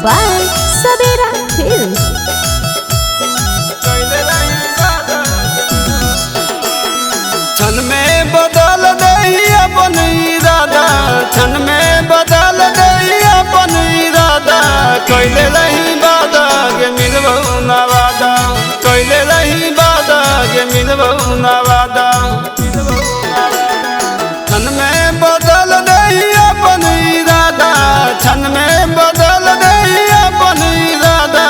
by Sabera Films. क्षण में बदल दई अपन इरादा, क्षण में बदल दई अपन इरादा। कैले रही वादा गे मिलबहु ना वादा, कैले रही वादा गे मिलबहु ना वादा। क्षण में बदल दई अपन इरादा, क्षण में बदल दई अपन इरादा।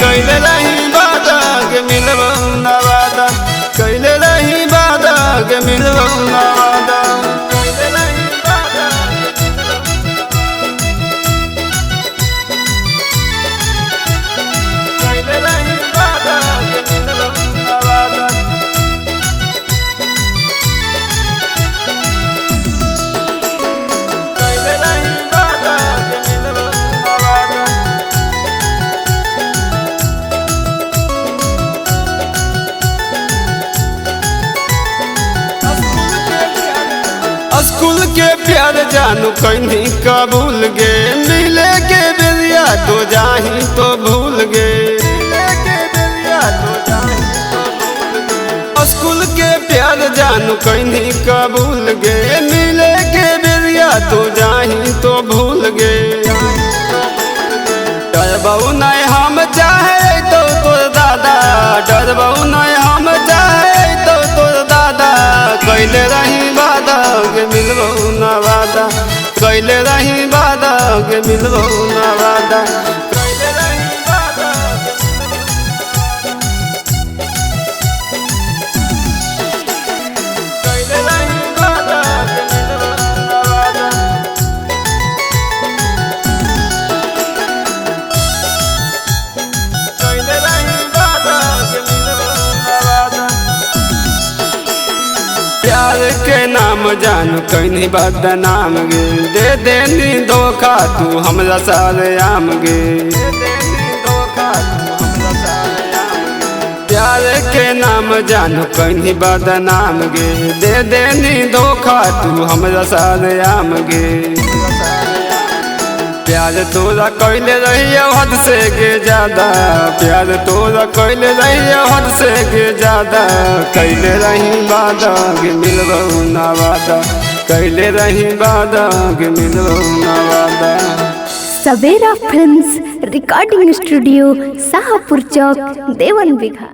कैले रही वादा गे मिलबहु ना वादा, कैले रही वादा गे मिलबहु ना वादा। कैले रही वादा गे मिलबहु ना वादा। कैले रही वादा गे मिलबहु ना वादा। स्कूल के प्यार जानू कहीं कबूल गे, मिले के बेरिया तो जाही तो भूल गे। स्कूल के प्यार जानू कहीं कबूल गे, मिले के बेरिया तो जाही तो भूल गे। डरबहु नहीं हम चाहे तो तोर दादा, डरबहु नहीं हम चाहे तो तोर दादा। कैले रही वादा गे मिलबहु ना वादा, कैले रही वादा गे मिलबहु ना वादा। कैले रही वादा कैले रही वादा गे मिलबहु ना वादा। कैले रही वादा गे मिलबहु ना वादा। प्यार के नाम जानू कहीं बदनाम गे, दे देनी धोखा तू हमरा सारे आम गे। प्यार के नाम जानू कहीं बदनाम गे, दे देनी धोखा तू हमरा सारे आम गे। प्यार तोरा कैले रहिए हद से गे ज्यादा, प्यार तोरा कैले रहिए हद से गे ज्यादा। कैले रही वादा गे मिलबहु ना वादा, कैले रही वादा गे मिलबहु ना वादा। Sabera Films Recording Studio, Sahapur Chowk, Dewan Bigha।